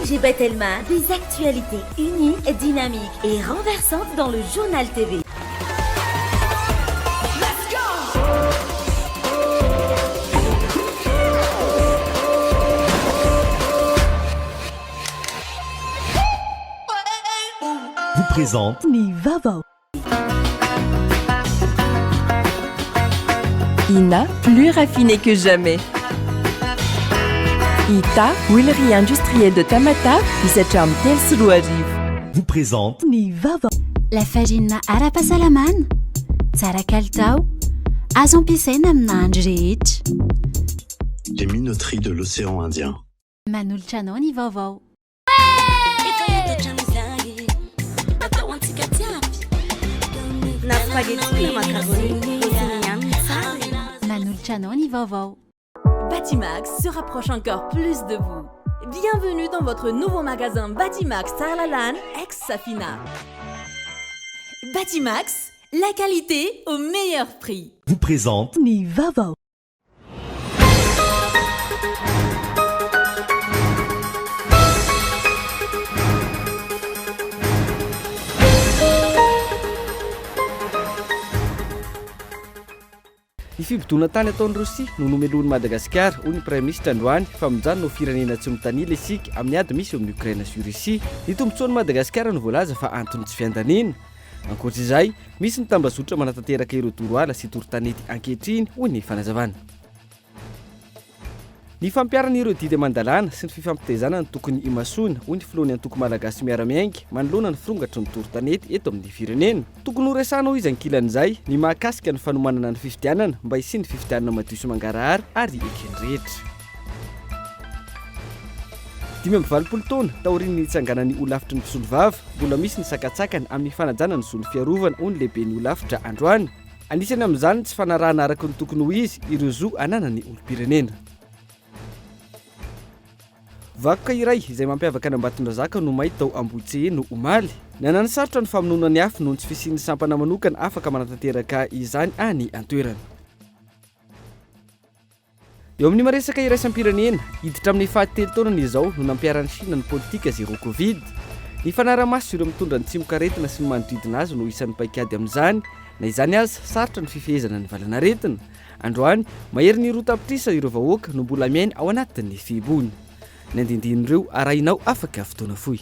MG Bethelma, des actualités uniques, dynamiques et renversantes dans le journal TV. Vous présente Ni Vavo. Ina, plus raffinée que jamais. Ita, huilerie industrielle de Tamata, isacham Telsuruariv. vous présente Ni Vavo. La farine ara-pahasalaman, tsara kalitao, azo ampiasaina amina andro rehetra. Les minoteries de l'océan Indien. Manolotra anao ny vaovao. Manolotra anao ny vaovao. Batimax se rapproche encore plus de vous. Bienvenue dans votre nouveau magasin Batimax Tarlalan, ex-Safina. Batimax, la qualité au meilleur prix. vous présente Ni Vavo. Ny fibodoana tany ataon'ny Rosia no nomeloan'i Madagasikara hoy ny Prime Ministre androany fa mijano no firenena tsy mitanila isika amin'ny ady misy eo amin'ny Ukraina sy Rosia. Ny tombotsoan'i Madagasikara no voalaza fa antony tsy fiandaniana. Ankoatr'izay, misy ny tambazotra manatanteraka ireo toroala sy torotanety ankehitriny hoy ny fanazavana. Ny fampiarana ireo didy mandalana sy ny fifampitezana ny tokony imasoana hoy ny filohan'ny antoko malagasy miaramiainga manoloana ny firongatry ny torotanety eto amin'ny firenena. Tokony ho resana ho izy ankilan'izay ny mahakasika ny fanomanana ny fifidianana mba hisiany fifidianana madio sy mangarahara ary ekeny rehetra. 20 taona taorian'ny hitsanganan'ny olafitry ny mpisolovava mbola misy ny sakatsakany amin'ny fanajana ny zony fiarovana hoy ny lehibe ny olafitra androany. Anisany amin'izany tsy fanarahana araka ny tokony ho izy ireo zo ananany olom-pirenena. Vakoka iray izay mampiavaka ny Ambatondrazaka no mahita tao Ambohitsé no omaly. Nanany sarotra ny famonoana ny afo noho ny tsy fisian'ny sampana manokana afaka manatanteraka izany any an-toerana. Eo amin'ny maresaka iraisam-pirenena, hiditra amin'ny fahatelo taonany izao no nampiarany Chine ny politika zéro Covid. Ny fanaramaso ireo mitondra ny tsimokaretina sy ny manodidina azy no isan'ny paikady amin'izany, na izany azy sarotra ny fifehezana ny valanaretina. Androany, mahery ny rotapitrisa ireo vahoaka no mbola miaina ao anatin'ny fihibony. Ny andindin'ireo arahinao afaka fotoana fohy.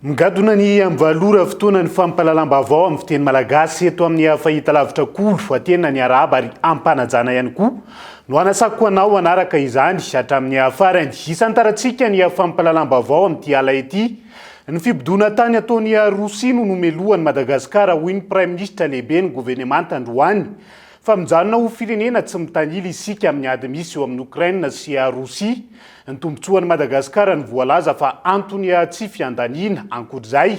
Migadona ny amvalora fotoana ny fampalalam-baovao amin'ny fiteny malagasy eto amin'ny fahita lavitra kolo atena ny araba ary ampanajana ihany koa no anasako anao anaraka izany hatramin'ny farany isantarantsika ny fampalalam-baovao amin'ity ala ity. Ny fibodona tany ataon'ny Rosia no nomeloan'i Madagasikara hoy ny Prime Ministre lehibe ny gouvernemanta androany fa mijanona ho firenena tsy mitanila isika amin'ny ady misy eo amin'ny Ukraina sy Rosia. Ny tombotsoan'i Madagasikara ny voalaza fa antony tsy fiandaniana. Ankoatr'izay,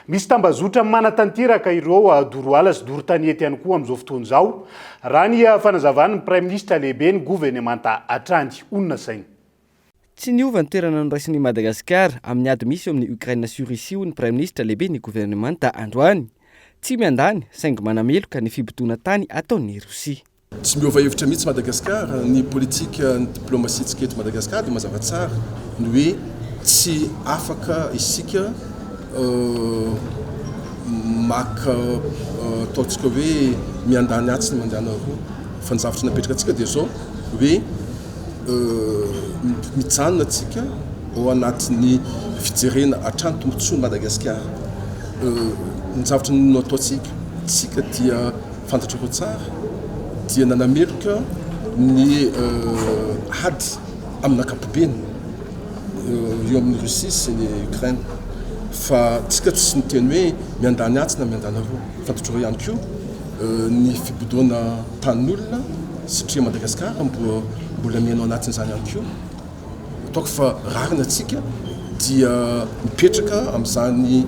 misy tambazotra manatanteraka ireo doroala sy dorotanety ihany koa amin'izao fotoana izao. Raha ny fanazavany Prime Ministre lehibe ny gouvernemanta hatrany onona saina. Tsy niova ny toerana noraisin'i Madagasikara amin'ny ady misy eo amin'ny Ukraina sy Rosia hoy ny Prime Ministre lehibe ny gouvernemanta androany. Tsy miandany saingy manameloka ny fibodona tany ataon'ny Rosia. Tsy miova hevitra mihitsy Madagasikara ny politika ny diplomasia eto Madagasikara dia mazava tsara ny hoe tsy afaka isika maka ataontsika hoe miandany atsy ny mandana roa fa ny zavatra napetraka antsika dia zao hoe mijanona antsika ao anatin'ny fijerena hatrany tombotsoan'i Madagasikara. Ny zavatra no ataontsika tsika dia fantatra ho tsara dia nanameloka ny ady amin'ny ankapobeny eo amin'ny Rosia sy ny Ukraina fa tsika tsy niteny hoe miandany atsy na miandana roa. Fantatrao ihany koa ny fibodoana tanin'olona satria Madagasikara mbola miainao anatin'izany ihany koa. Ataoko fa rarina tsika dia mipetraka amin'izany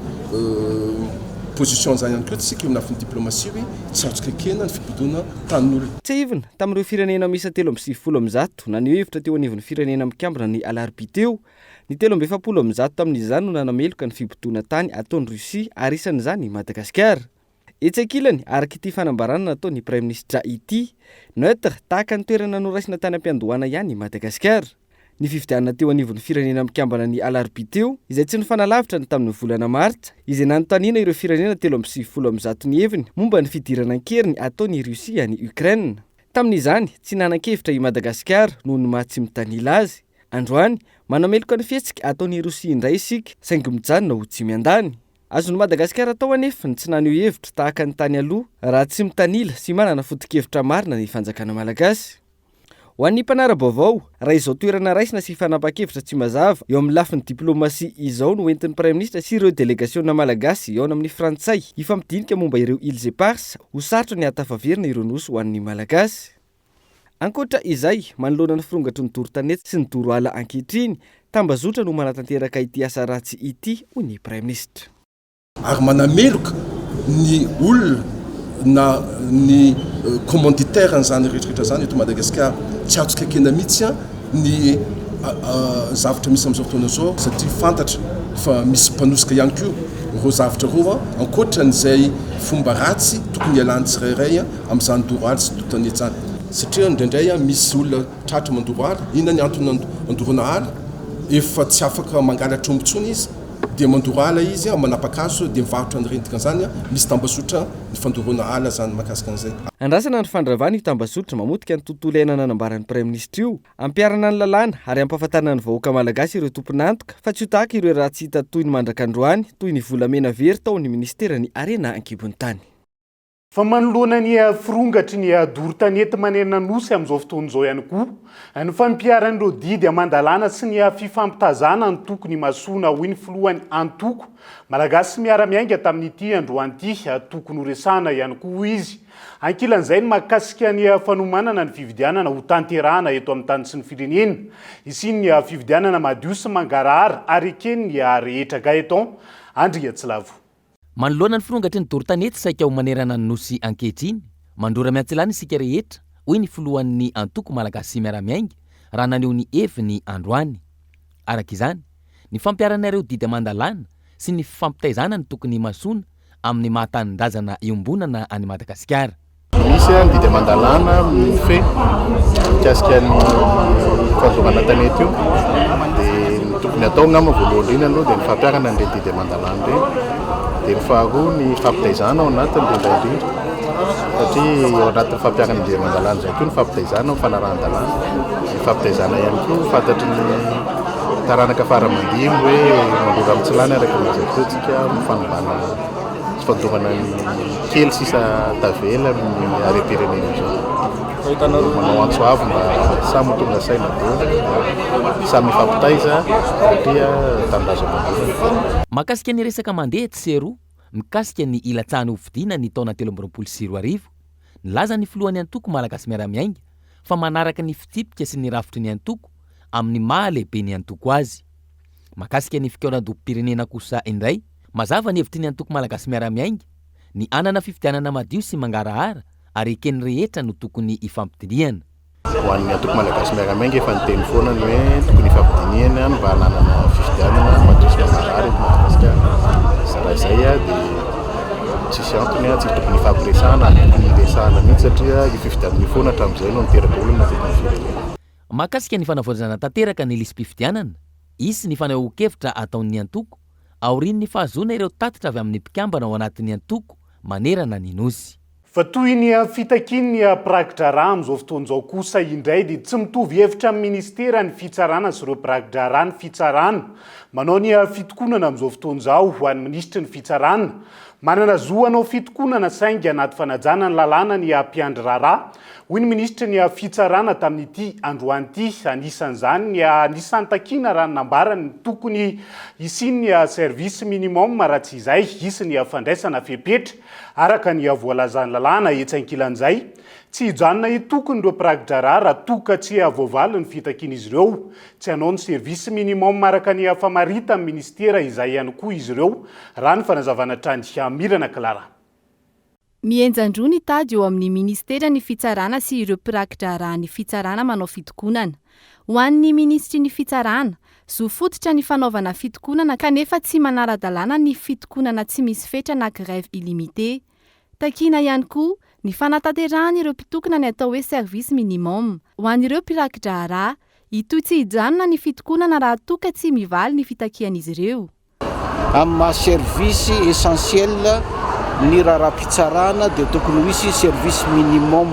position zany ihany koa tsika eo amin'ny diplomasia hoe tsy azotsika kena ny fibodoana tanin'olona. Tsy ivona tamin'ireo firenena misy 370 na ny hevitra teo anivon'ny firenena mikambana ny alarobia teo Ny 1770 tamin'izany no nanameloka ny fibotona tany ataon'ny Russia ary isan'izany Madagasikara. Etsakilany araka ity fanambarana nataon'ny Prime Ministre ity, neutre tahaka ny toerana noraisina tany am-piandohana ihany Madagasikara. Ny fifidianana teo anivon'ny firenena mikambana ny alarobia teo, izay tsy nifanalavitra ny tamin'ny volana Martsa, izay nanontaniana ireo firenena 770 ny heviny momba ny fidirana ankeriny ataon'ny Russia ny Ukraine. Tamin'izany tsy nanan-kevitra i Madagasikara noho ny maha tsy mitanila azy. Androany manameloka ny fihetsika ataon'ny Russia indray isika, saingy mijanona ho tsy miandany. Azon'ny Madagasikara atao anefa ny tsy naneho hevitra tahaka ny tany aloha raha tsy mitanila sy manana foto-kevitra marina ny fanjakana malagasy. Ho an'ny mpanara-baovao, raha izao toerana raisina sy fanapa-kevitra tsy mazava eo amin'ny lafin'ny diplomasia izao no entin'ny Prime Ministre sy ireo delegasiona malagasy eo amin'ny Frantsay ifampidinika momba ireo Îles Éparses ho sarotra ny hatafaverina ireo nosy ho an'ny malagasy. Ankoatra izay, manoloana ny firongatry ny doro-tanety sy ny doro-ala ankehitriny, tambazotra no manatanteraka ity asa ratsy ity ho ny Prime Ministre. Ary manameloka ny olona na ny commanditaire n'izany rehetrarehetra zany eto Madagasikara tsy azo kakena mihitsy ny zavatra misy amin'izao fotoana izao satria fantatra fa misy mpanosika ihany koa ireo zavatra roa ankoatran'izay fomba ratsy tokony ialany tsirairay amin'izany doroaly sy doro-tanety zany satria indraindray misy olona tratra mandoro ala, inona ny antony andorona ala, efa tsy afaka mangalatra ombontsony izy dia mandoro ala izy manapakazo dia mivarotra ny rentika zany misy tambazotra ny fandorona ala zany makasika an'izay. Andrasana ny fandravana io tambazotra mamotika ny tontolo iainana nanambaran'ny Prime Ministre io, ampiarana ny lalàna ary ampahafantarana ny vahoaka malagasy ireo tompon'antoka fa tsy ho tahaka ireo raha tsy hita toy ny mandrak'androany toy ny volamena very tao ny ministerany Arena Ankibon'ny tany. Fa manoloana ny firongatry ny doro-tanety manena nosy amin'izao fotoana izao ihany koa, ny fampiaran'ireo didy amandalana sy ny fifampitazana ny tokony masoana hoy ny filohany antoko malagasy miara-miainga tamin'ity androany ity tokony ho resana ihany koa izy. Ankilan'izay ny mahakasika ny fanomanana ny fividianana ho tanterahana eto amin'ny tany sy ny firenena. Isin ny fividianana madio sy mangarahara ary ekeny ny rehetra gaeton Andria Tsilavo. Manoloana ny firongatry ny doro-tanety saika ho manerana ny nosy ankehitriny, mandrora miantsilana isika rehetra hoy ny filohan'ny antoko malagasy miara-miainga raha naneho ny heviny androany. Araka izany, ny fampiaranareo didy amandalana sy ny fifampitaizana ny tokony masoana amin'ny mahatanindrazana iombonana any Madagasikara. Misy ny didy amandalana mifehy mikasika ny fandroana tanety io dia ny tokony atao ngamba voalohany indrindra aloha dia ny fampiarana an'ireny didy amandalana ireny. Dia ny faharoa ny fampitaizana ao anatiny indrindra satria ao anatin'ny fampiarana didy amandalana izay koa ny fampitaizana ao fanarahan-dalàna. Ny fampitaizana ihany koa fantatry ny taranaka faramandimo hoe mandora amin'ny tsilany araka ny zatontsika mifanovana sy fandorana ny kely sisa tavela amin'ny are-pirenena izao. Manao antso avy mba samy tonga saina daholo, samy mifampitaiza satria tanindrazana. Makasika ny resaka mandeha tseroa mikasika ny ilatsahany hovidiana ny taona 2024, nilaza ny filohan'ny antoko malagasy miara-miainga fa manaraka ny fitipika sy ny rafitry ny antoko amin'ny maha lehibe ny antoko azy. Makasika ny fikaonan-dom-pirenena kosa indray, mazava ny hevitry ny antoko malagasy miara-miainga ny anana fifidianana madio sy mangarahara ary ekeny rehetra no tokony ifampidiniana. Ho an'ny antoko malagasy miara-miainga efa niteny foana ny hoe tokony ifampidiniana mba hananana fifidianana madio sy mangarahara eto Madagasikara. Raha izay dia tsisy antony tsy tokony ifampiresahana tokony resahana mihitsy satria ififidianana foana hatramin'izay no niteraka olona teto amin'ny firenena. Makasika ny fanavaozana tanteraka ny lisam-pifidianana, isy ny fanahoan-kevitra ataon'ny antoko, aorian'ny fahazoana ireo tatitra avy amin'ny mpikambana ao anatin'ny antoko manerana ny nosy. Fa toy ny fitakiny ny prakidrara amin'izao fotoana izao kosa indray dia tsy mitovy hevitra amin'ny ministera ny fitsarana sy ireo prakidrara ny fitsarana. Manao ny fitokonana amin'izao fotoana izao ho an'ny ministra ny fitsarana. Manana zo anao fitokonana saingy anaty fanajana ny lalàna ny mpiandry rara. Hoy ny ministra ny fitsarana tamin'ity androany ity, anisan'izany ny anisan'ny takina raha nambarany tokony isiny ny service minimum raha tsy izay isy ny fandraisana fepetra araka ny voalazany lalàna etsankilan'izay. Tsy hijanona hitokony ireo prakidrara raha toka tsy voavaly ny fitakiana izy ireo. Tsy hanao ny service minimum araka ny famarita amin'ny ministera izay ihany koa izy ireo raha ny fanazavana trany Mirana Clara. Mienjandroa ny tady eo amin'ny ministera ny fitsarana sy ireo prakidrara ny fitsarana manao fitokonana. ho an'ny ministry ny fitsarana zo fototra ny fanaovana fitokonana kanefa tsy manara-dalàna ny fitokonana tsy misy fetra na grève illimité. Takiana ihany koa ny fanatanterahana ireo mpitokona ny atao hoe service minimum ho an'ireo mpirakitra itoy tsy hijanona ny fitokonana raha toka tsy mivaly ny fitakian'izy ireo. Amin'ny maha service essentiel ny raharaham-pitsarana dia tokony misy service minimum.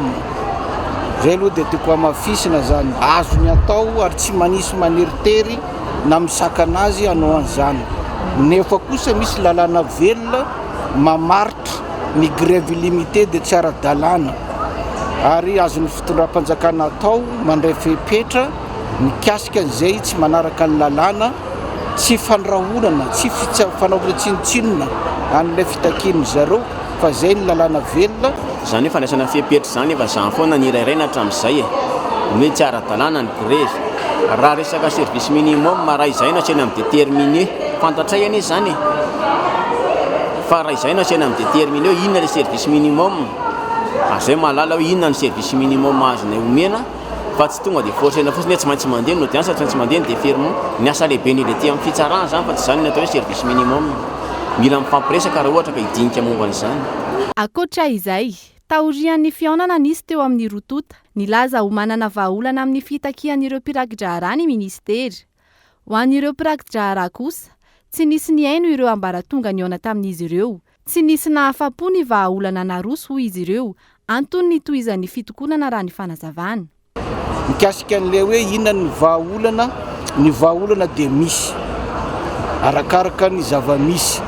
Zay aloha dia tiako hamafisina zany azo ny atao ary tsy manisy maneritery na misakana azy hanao an'izany. Nefa kosa misy lalàna velona mamaritra ny grève illimité dia tsy ara-dalàna ary azon'ny fitondram-panjakana atao mandray fepetra mikasika an'izay tsy manaraka ny lalàna, tsy fandrahonana, tsy fanaovana tsinotsinona an'ilay fitakiany zareo fa zay ny lalàna velona. Zany hoe fandraisana fepetra zany efa zany foana ny irairay na hatramin'izay hoe tsy ara-dalàna ny grève. Raha resaka service minimum raha izay no atsena midéterminé fantatray anie zany fa raha izay no atsena midéterminé hoe inona le service minimum, zay mahalala hoe inona ny service minimum azonay omena fa tsy tonga dia forcena fotsiny hoe tsy maintsy mandeha no dia tsy maintsy mandeha dia fermo ny asa lehibe ny leté amin'ny fitsarana zany fa tsy zany ny atao hoe service minimum. Mila mifampiresaka raha ohatra ka hidinika momba an'izany. Akoatra izay, taorian'ny fihaonana nisy teo amin'ny rotota nilaza ho manana vahaolana amin'ny fitakian'ireo mpirakitra ny ministera. Ho an'ireo mpirakitra kosa, tsy nisy ny aino ireo ambaratonga nihaona tamin'izy ireo. Tsy nisy nahafa-po ny vahaolana naroso ho izy ireo, antony ny tohizan'ny fitokonana raha ny fanazavana. Mikasika an'ilay hoe inona ny vahaolana dia misy arakaraka ny zava-misy.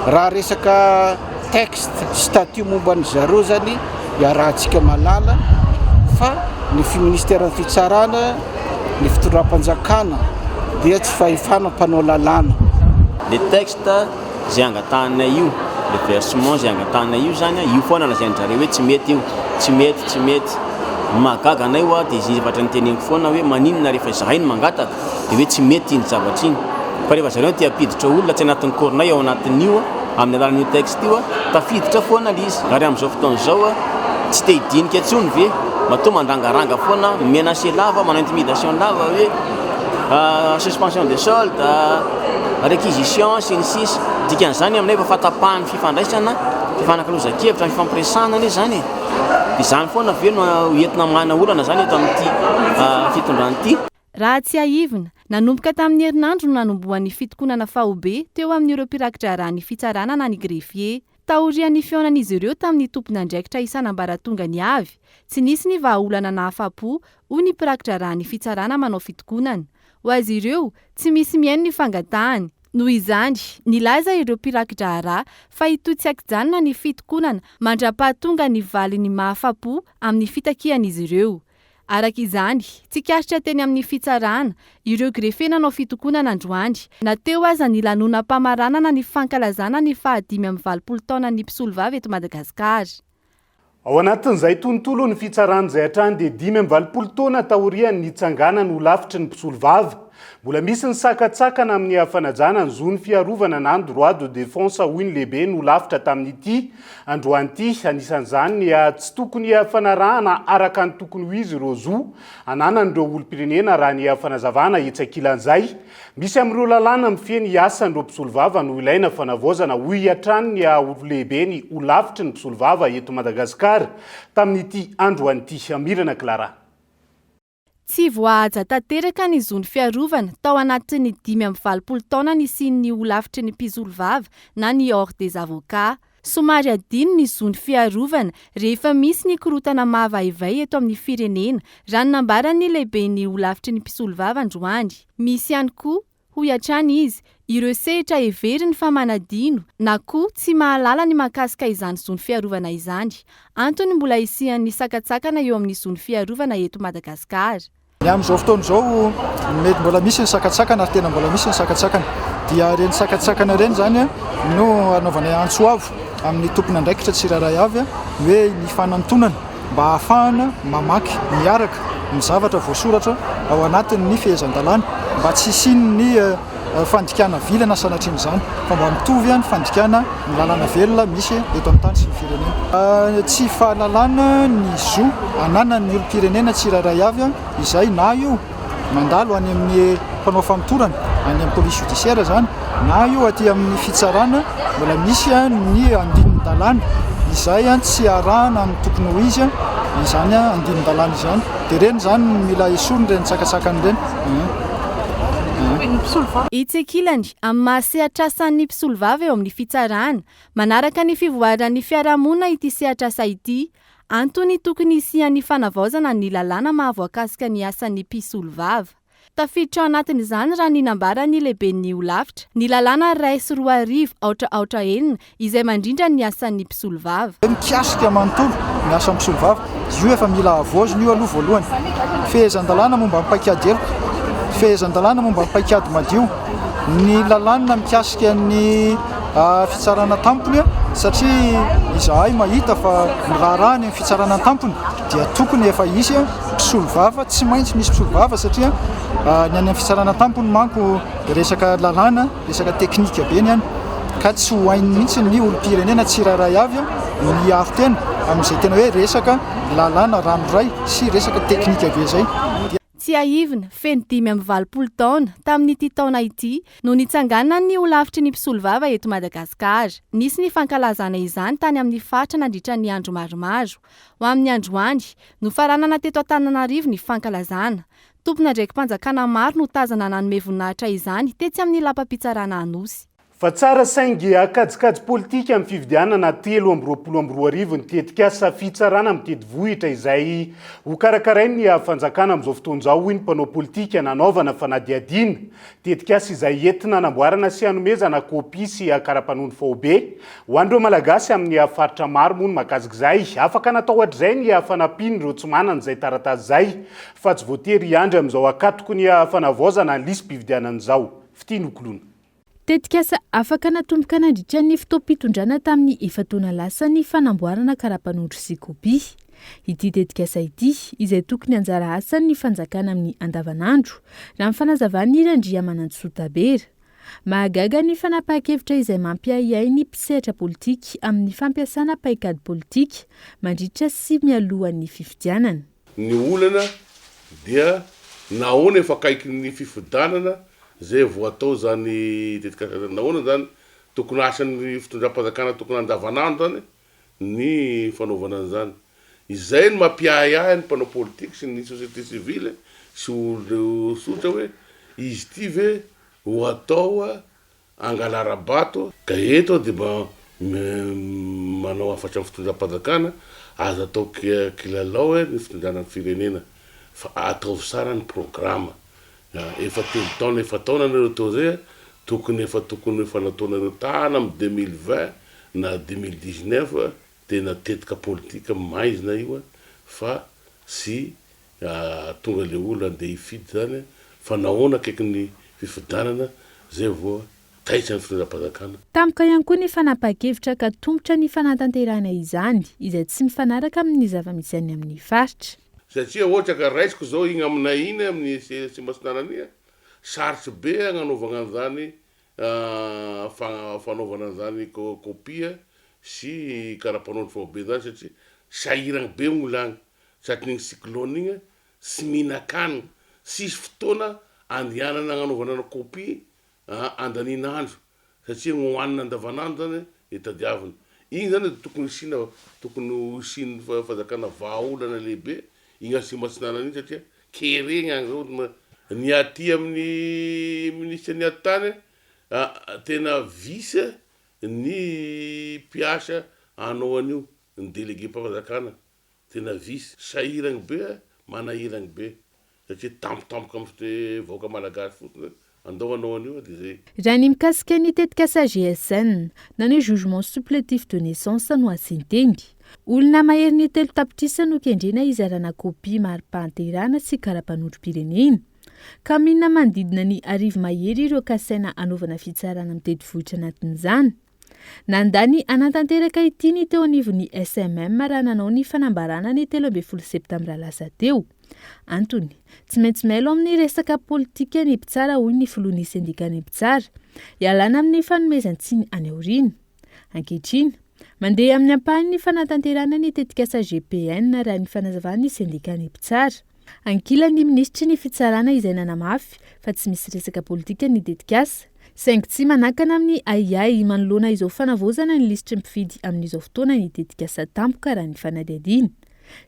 Raha resaka texte statut momba ny zareo zany iarahantsika malala fa ny ministère fitsarana ny fitondram-panjakana dia tsy fahefana mpanao lalàna. Le texte zay angatanay io, le versement zay angatanay io zany io foana lazain'jareo hoe tsy mety io, tsy mety mahagaga anay io dia izy efatra ny teneniko foana hoe maninona rehefa zahay no mangataka dia hoe tsy mety iny zavatra iny. Fa rehefa zareo tia apiditra olona tsy anatin'ny cornay ao anatin'io amin'ny alalan'io texte io tafiditra foana l'izy. Ary amin'izao fotoan'izao tsy te hidinika intsony ve matoa mandangaranga foana menacé lava, manao intimidation lava hoe suspension de solde, réquisition sy ny sisa. Dikan'izany aminay efa fatapahany fifandraisana, fifanankalozan-kevitra, fifampiresahana anie zany. Dia zany foana ve no entina mana olana zany eto amin'ity fitondrany ity. Raha tsy haivina, nanomboka tamin'ny herinandro no nanombohan'ny fitokonana fahobe teo amin'ireo mpirakitra ny fitsarana na ny greffier. Taorian'ny fihaonan'izy ireo tamin'ny tompon'andraikitra isan'ambaratonga ny avy, tsy nisy ny vahaolana nahafa-po ho ny mpirakitra ny fitsarana manao fitokonana. Ho azy ireo tsy misy mihaino ny fangatahany. Noho izany, nilaza ireo mpirakitra fa itoy tsy akijanona ny fitokonana mandra-pahatonga ny valiny mahafa-po amin'ny fitakian'izy ireo. Araka izany, tsy kasitra teny amin'ny fitsarana, ireo greffe nanao fitokonana androany. Nateo aza ny lanonam-pamaranana ny fankalazana ny 520 taona ny mpisolovavy eto Madagasikara. Ao anatin'izay tontolo ny fitsarana izay hatrany dia 520 taona taorian'ny nitsangana no lafitry ny mpisolovavy. Mbola misy ny sakatsakana amin'ny hafanajana ny zony fiarovana na droit de défense hoiny lehibe no lafitra tamin'ity androany ity. Anisan'izany tsy tokony hafanarahana araka ny tokony ho izy ireo zo ananan'ireo olom-pirenena raha ny hafanazavana etsakilan'izay. Misy amin'ireo lalàna mifeny asan'ireo mpisolovava no ilaina fanavaozana ho hiatrany ny olo lehibe ny ho lafitry ny mpisolovava eto Madagasikara tamin'ity androany ity. Mirana Clara. Tsy voahaja tanteraka ny zony fiarovana tao anatin'ny 520 taona ny sin'ny ho lafitry ny mpisolovava na ny ordre des avocats. Somary adino ny zony fiarovana rehefa misy ny korotana mahavaivay eto amin'ny firenena raha ny nambaran'ny lehibe ny ho lafitry ny mpisolovava androany. Misy ihany koa ho hiatrany izy ireo sehatra heveriny fa manadino na koa tsy mahalala ny mahakasika izany zony fiarovana izany. Antony mbola isian'ny sakatsakana eo amin'ny zony fiarovana eto Madagasikara. Ny amin'izao fotoana izao mety mbola misy ny sakatsakana ary tena mbola misy ny sakatsakana. Dia reny sakatsakana reny zany no anaovanay antsoavo amin'ny tompon'andraikitra tsiraray avy hoe ny fanantonana mba ahafahana mamaky miaraka ny zavatra voasoratra ao anatin'ny fehezan-dalàna mba tsy isiany ny fandikana vilana sanatriny zany fa mba mitovy ny fandikana ny lalàna velona misy eto amin'ny tany sy ny firenena. Tsy fahalalana ny zo ananan'ny olom-pirenena tsiraray avy izay na io mandalo any amin'ny mpanao famitorana any amin'ny police judiciaire zany na io aty amin'ny fitsarana mbola misy ny andinin-dalàna izay tsy arahana amin'ny tokony ho izy izany andinin-dalàna izany dia reny zany mila esorony reny tsakatsakany reny. itsekilany amin'ny mahasehatrasan'ny mpisolovava eo amin'ny fitsarana manaraka ny fivoaran'ny fiarahamonina ity sehatrasa ity antony tokony isian'ny fanavaozana ny lalàna mahavoakasika ny asan'ny mpisolovava. Tafiditra ao anatin'izany raha ny nambarany lehiben'ny olavitra ny lalàna 1.4 aotra enina izay mandrindra ny asan'ny mpisolovava. Mikasika manontolo ny asa mpisolovava io efa mila avozony io aloha voalohany. Fehezan-dalàna momba mipaikady eloko, fehezan-dalàna momba mipaikady madio, ny lalàna mikasika ny fitsarana tampony satria izahay mahita fa miraharaha ny fitsarana tampony dia tokony efa izy mpisolovava tsy maintsy misy mpisolovava satria ny any amin'ny fitsarana tampony manko resaka lalàna resaka teknika be ny any ka tsy hohainy mihitsy ny olom-pirenena tsirairay avy ny aro-tena amin'izay tena hoe resaka lalàna ranoray sy resaka teknika be zay. Tsy aivina feno 5-20 taona tamin'ity taona ity no nitsanganana ny olavitry ny mpisolovava eto Madagasikara. Nisy ny fankalazana izany tany amin'ny fatra nandritra ny andro maromaro. Ho amin'ny androany no faranana teto Antananarivo ny fankalazana. Tompona ndraikim-panjakana maro no tazana nanome voninahitra izany tetsy amin'ny lampam-pitsarana Anosy. Fa tsara saingy akajikajy politika amin'ny fividianana 3-22 ny tetikasa fitsarana amin'ny tetivohitra izay ho karakarainy ny fanjakana amin'izao fotoan'izao hoy ny mpanao politika nanaovana fanadihadiana tetikasa izay entina anamboarana sy hanomezana kopia sy kara-panondro faobe ho an'ireo malagasy amin'ny faritra maro moa no mahakasika izay afaka natao hatr'izay ny fanampiany ireo tsy manana izay taratasy izay fa tsy voatery hiandry amin'izao akatoko ny fanavaozana ny lisy mpividianan'izao fitianokolona. Tetikasa afaka natomboka nandritra ny fotoam-pitondrana tamin'ny efataona lasa ny fanamboarana kara-panondro sy kopia. Ity tetikasa ity izay tokony anjara asany ny fanjakana amin'ny andavanandro raha ny fanazavany Randriamananto Sotabera. Mahagaga ny fanapahan-kevitra izay mampiahiahy ny mpisehatra politika amin'ny fampiasana paikady politika mandritra sy mialohan'ny fifidianana. Ny olana dia nahoana efa akaiky ny fifidianana zay vao atao zany tetikasa nahoana zany tokony asan'ny fitondram-panjakana tokony andavanandro zany ny fanaovana an'izany. Izay no mampiahiahy ny mpanao politika sy ny société civile sy olo sotra hoe izy ty ve ho atao angalarabato ka eto dia manao afatra ny fitondram-panjakana azo atao kilalao ny fitondranan'ny firenena fa atao sara ny programa. Efa telo taona efa taona nareo tao zay tokony efa nataonareo tany amin'ny 2020 na 2019 tena tetika politika maizina io fa sy tonga le olo andeha hifidy zany fa nahoana akaiky ny fifidianana zay vao taitra ny fitondram-panjakana. Tampoka ihany koa ny fanapahan-kevitra ka tombotra ny fanatanterahana izany izay tsy mifanaraka amin'ny zava-misy any amin'ny faritra. Satria ohatra ka raisiko zao igny aminay iny amin'ny Tsimbasinarania sarotry be agnanovana an'izany fanaovana an'izany kopia sy kara-panondro faobe zany satria sahiragna be olo agny satria ny cyclone igny sy mihinan-kanina sisy fotoana andehanana agnanovana kopia andanin'andro satria hohanina andavanandro zany itadiavana. Igny zany tokony isiny fanjakana vahaolana lehibe igny Tsimbasinarania iny satria keregna agny zao ny aty amin'ny ministre ny atany tena visy ny mpiasa hanao an'io ny délégué mpanjakana tena visy sahiragny be manahiragny be satria tampotampoka amin'ny vahoaka malagasy fotsiny andao anao an'io dia zay. Raha ny mikasika ny tetikasa GSN na ny jugement supplétif de naissance no asinteny. Olona mahery ny telo tapitrisa no kendrena izarana kopia mari-pahanterana sy kara-panondrom-pirenena ka minina manodidina ny arivo mahery ireo kasaina anaovana fitsarana amin'ny tetivohitra anatin'izany. Nandany anatanteraka ity ny teo anivon'ny SMM raha nanao ny fanambarana ny 13 septambra lasa teo. Antony, tsy maintsy mailo amin'ny resaka politika ny mpitsara hoy ny filohan'ny sendikany mpitsara, ialana amin'ny fanomezan-tsiny any aoriana. Ankehitriny, mandeha amin'ny ampahany ny fanatanterana ny tetikasa GPN raha ny fanazavany sendikany mpitsara. Ankilany ministry ny fitsarana izay nanamafy fa tsy misy resaka politika ny dedikasa saingy tsy manakana amin'ny aiai manoloana izao fanavozana ny lisitry mpifidy amin'izao fotoana ny dedikasa tampoka raha ny fanadihadiana.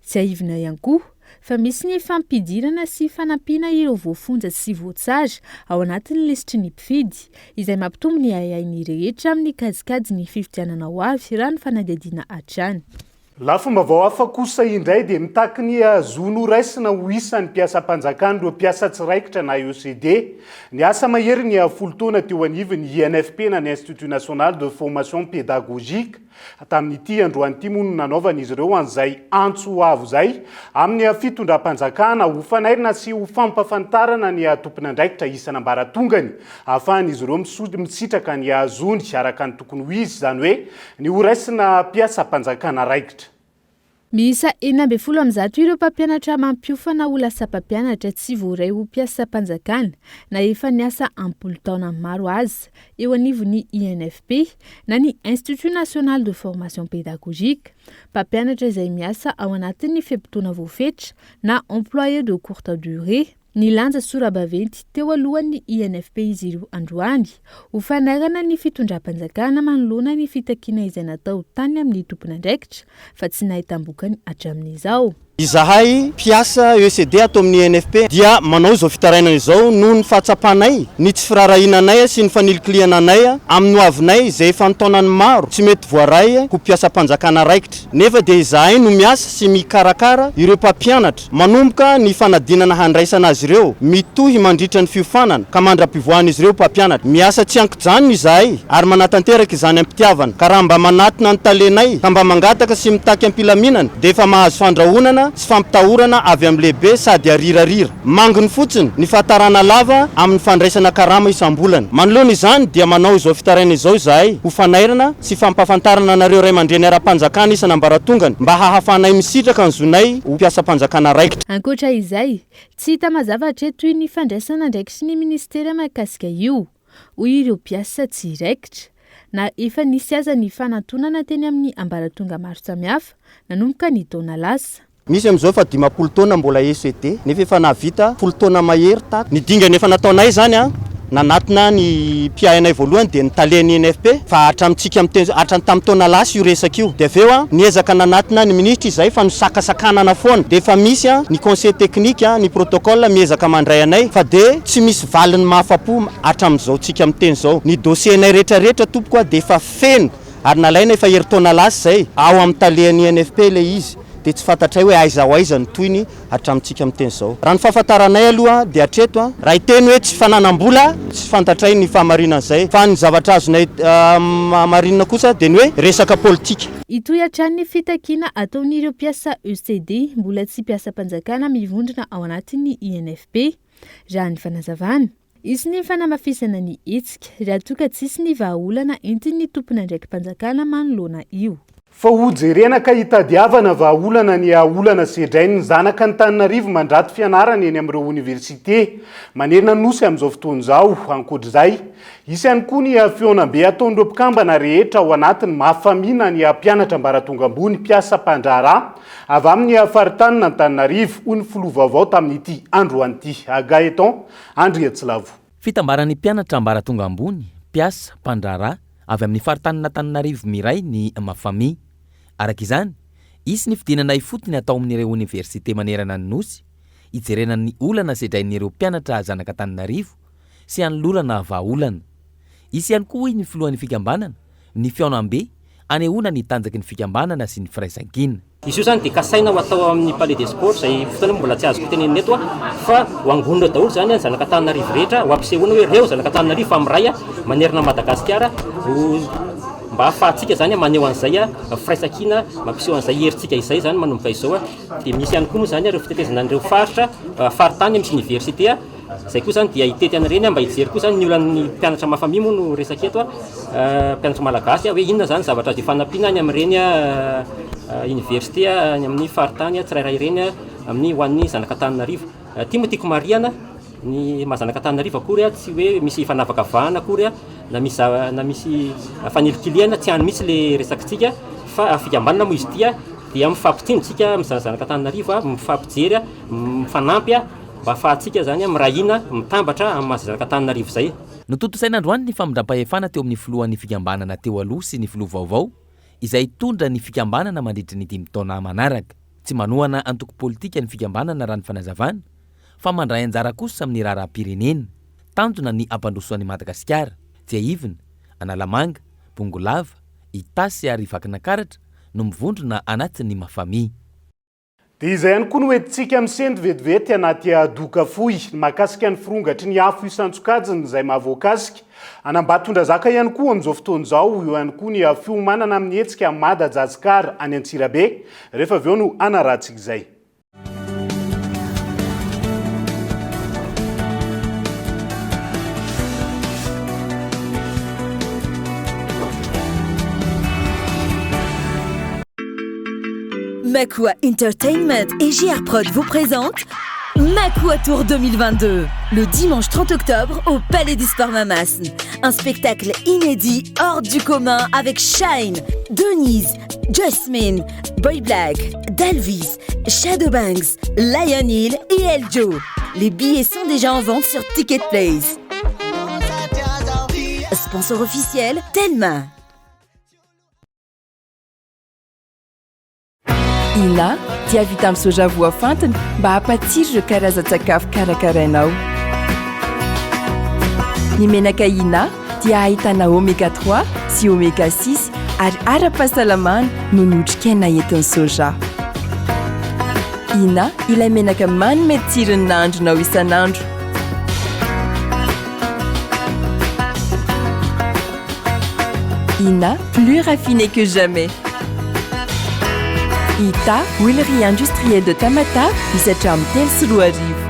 Tsy aivina ihany koa fa misy ny fampidirana sy fanampiana ireo voafonja sy voatsara ao anatin'ny lisitry ny mpifidy izay mampitombo ny aiai ny rehetra amin'ny kajikajy ny fifidianana ho avy raha ny fanadihadiana hatrany. Lafomba vao hafa kosa indray dia mitaky ny azono raisina ho isan'ny mpiasam-panjakana ireo mpiasa tsiraikitra na ECD. Ny asa mahery ny folo taona teo anivony INFP na ny Institut National de Formation Pédagogique. Tamin'ity androany moa no nanaovan'izy ireo an'izay antso avo zay amin'ny fitondram-panjakana ho fanairina sy ho fampafantarana ny tompon'andraikitra isan'ambaratongany ahafahan'izy ireo mitsitraka ny azony araka ny tokony ho izy, zany hoe ny ho raisina mpiasam-panjakana raikitra. Miisa 40 ireo mpampianatra mampiofana ho lasa mpampianatra tsy voaray ho mpiasam-panjakana na efa niasa ampolo taona maro azy eo anivony INFP na ny Institut National de Formation Pédagogique, mpampianatra izay miasa ao anatin'ny fiampitoana voafetra na employé de courte durée. Ny lanja sora-baventy teo alohan'ny INFP izy ireo androany ho fanairana ny fitondram-panjakana manoloana ny fitakiana izay natao tany amin'ny tompon'andraikitra fa tsy nahitam-bokany hatramin'izao. Izahay mpiasa ECD ato amin'ny INFP dia manao izao fitarainana izao noho ny fahatsapanay, ny tsy firarahinanay sy ny fanilikiliananay amin'ny hoavinay izay efa ntaonany maro tsy mety voaray ho mpiasam-panjakana raikitra. Nefa dia izahay no miasa sy mikarakara ireo mpampianatra manomboka ny fanadinana handraisana azy ireo, mitohy mandritra ny fiofanana ka mandra-pivoahana izy ireo mpampianatra. Miasa tsy ankijanona izahay ary manatanteraka izany am-pitiavana ka raha mba manatina ny talenay ka mba mangataka sy mitaky am-pilaminana dia efa mahazo fandrahonana sy fampitahorana avy amin'ny lehibe sady arirarira. Manginy fotsiny ny fahatarana lava amin'ny fandraisana karama isam-bolana. Manoloana izany dia manao izao fitaraina izao izahay ho fanairana sy fampafantarana anareo ray aman-dreny ara-panjakana isan'ambaratongany mba hahafahanay misitraka ny zonay ho mpiasam-panjakana raikitra. Ankoatra izay, tsy hita mazavatra eto ny fandraisana ndraiky sy ny ministera mahakasika io hoy ireo mpiasa tsy raikitra na efa nisy aza ny fanantonana teny amin'ny ambaratonga maro samihafa nanomboka ny taona lasa. Misy amizao fa 10 taona mbola ECD nefa efa navita 10 taona mahery tato. Ny dingany efa nataonay zany nanatina ny mpiainay voalohany dia ny talen'ny INFP fa hatramitsika hatrany tamin'ny taona lasa io resaka io. Dia aveo niezaka nanatina ny ministra izay fa nisakasakanana foana. Dia efa misy ny conseil technique ny protocole miezaka mandray anay fa dia tsy misy valiny mahafapo hatramin'izao tsika amin'ny teny zao. Ny dossiernay rehetrarehetra tompoko dia efa feno ary nalaina efa hery-taona lasa zay ao amin'ny talen'ny INFP le izy. Dia tsy fantatray hoe aiza ho aiza ny toyny hatramintsika amin'ny teny zao. Raha ny fahafantaranay aloha dia hatreto raha iteny hoe tsy fananam-bola tsy fantatray ny fahamarinan'izay fa ny zavatra azonay marinina kosa dia ny hoe resaka politika. Itoy hatrany fitakiana ataon'ireo mpiasa ECD mbola tsy mpiasam-panjakana mivondrona ao anatin'ny INFP. Raha ny fanazavana isy ny fanamafisana ny hetsika raha toa tsisy ny vahaolana entin'ny tompon'andraiki-panjakana manoloana io. Fa ho jerena ka hitadiavana vahaolana ny olana sedrainy ny zanaka ny Tananarivo mandrato fianarana eny amin'ireo université manerina nosy amin'izao fotoana izao. Ankoatr'izay, isy ihany koa ny feonam-be ataon'ireo mpikambana rehetra ao anatiny mahafamina ny mpianatra ambaratonga ambony mpiasa mpandraharaha avy amin'ny faritanina ny Tananarivo hoy ny filoha vaovao tamin'ity androanyity. Gaëtan Andriatsilavo. Fitambaran'ny mpianatra ambaratonga ambony mpiasa mpandraharaha avy amin'ny faritanina Tananarivo miray ny mafami. Araka izany, isy ny fidinana ifotony atao amin'ireo université manerana ny nosy, ijerena ny olana sedrain'ireo mpianatra zanaka Tananarivo sy hanolorana vahaolana. Isy ihany koa ny filohan'ny fikambanana, ny fiaonam-be anehoana ny tanjaky ny fikambanana sy ny firaisan-kina. Izy io zany dia kasaina ho atao amin'ny palais des sports izay fotoana mbola tsy azoko tenenina eto fa ho angonina daholo zany zanaka Tananarivo rehetra ho ampisehoana hoe reo zanaka Tananarivo fa miray manerana Madagasikara mba ahafahantsika zany maneho an'izay firaisan-kina mampiseho an'izay herintsika izay zany manomboka izao. Dia misy ihany koa moa zany ireo fitetezana an'ireo faritra faritany misy université zay koa zany dia itety an'ireny mba hijery koa zany ny olan'ny mpianatra mafami moa no resaka eto mpianatra malagasy hoe inona zany zavatra azo fanampiana any amin'ireny université any amin'ny faritany tsirairay ireny amin'ny ho an'ny zanaka Tananarivo. Ty moa tiako mariana ny mazanaka Tananarivo akory tsy hoe misy fanavaka vahana akory na misy fanilikiliana tsy hany mihitsy le resakitsika fa fikambanana moa izy ity dia mifampitindritsika mizanazanaka Antananarivo mifampijery mifanampy mba ahafahantsika zany mirahina mitambatra amin'ny mahazanaka Antananarivo zay. No tontosaina androany ny famindram-pahefana teo amin'ny filohan'ny fikambanana teo aloha sy ny filoha vaovao izay tondra ny fikambanana mandritra ny 5 taona manaraka. Tsy manohana antoko politika ny fikambanana raha ny fanazavana fa mandray anjara kosa amin'ny raharam-pirenena tantona ny ampandrosoan'i Madagasikara, Jiaivina, Analamanga, Bongolava, Itasy ary Vakinakaratra no mivondrona anatin'ny Mafamia. Dia izay ihany koa no entintsika misendy vetivety anaty doka fohy mahakasika ny firongatry ny afo isan-tsokajiny izay mahavoakasika anambatondra zaka ihany koa amin'izao fotoana izao io ihany koa ny fiomanana amin'ny hetsika Madagasikara any Antsirabe rehefa avy eo no anarahantsika izay. Makua Entertainment et JR Prod vous présentent Makua Tour 2022, le dimanche 30 octobre au Palais des Sports Mamas. Un spectacle inédit hors du commun avec Shine, Denise, Jasmine, Boy Black, Dalvis, Shadowbanks, Lion Hill et Eljo. Les billets sont déjà en vente sur Ticketplace. Sponsor officiel, Telma. Ina dia vita amin'ny soja voafantina mba hampatsiro ireo karazan-tsakafo karakarainao. Ny menaka Ina dia ahitana oméga 3 sy oméga 6 ary ara-pahasalamana no notrikaina entin'ny soja. Ina ilay menaka manome tsirony nahandronao isan'andro. Ina, plus raffiné que jamais. Ita, huilerie industrielle de Tamatave, misatra amin'ny telo sy roa arivo.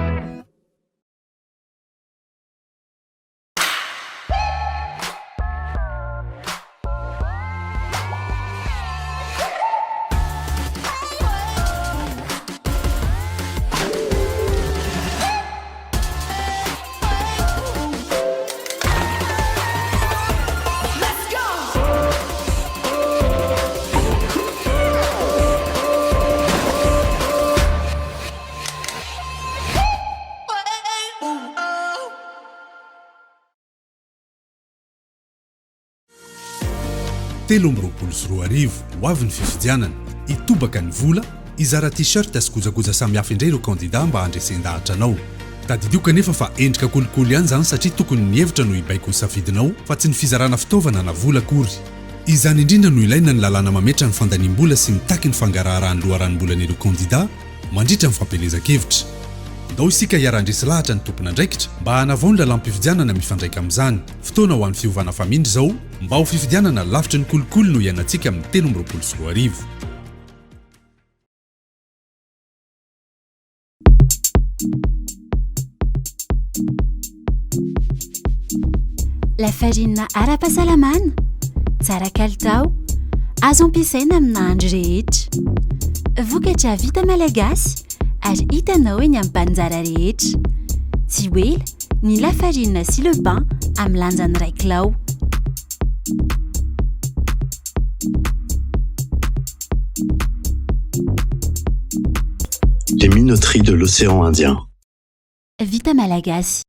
Telo amby roapolo sy roa arivo ho avy ny fifidianana itobaka ny vola izara t-shirt sy kojakoja samihafa indray ireo kandida mba handresendahatra anao. Tadidio kanefa fa endrika kolikoly ihany zany satria tokony ny hevitra no hibaiko ny safidinao fa tsy ny fizarana fitaovana na vola akory. Izany indrindra no ilaina ny lalàna mametra ny fandanimbola sy mitaky ny fangaraharahan'ny loharanom-bolan'ireo kandida mandritra ny fampielezan-kevitra. Ndao isika hiara-handresy lahatra ny tompona andraikitra mba hanavao ny lalam-pifidianana mifandraika amin'izany. Fotoana ho an'ny fiovana famindry izao mba ho fifidianana lavitra ny kolikoly no ianantsika amin'ny 3 sy 4 arivo. La farine ara-pahasalamana, tsara kalitao, azo ampiasaina amin'ny nahandro rehetra. Vokatra vita malagasy ary hitanao eny amin'ny mpanjara rehetra. Tsy hoe ny lafarina sy le pain amin'ny lanjany 1 kilao. Les minoteries de l'océan Indien. Vita malagasy.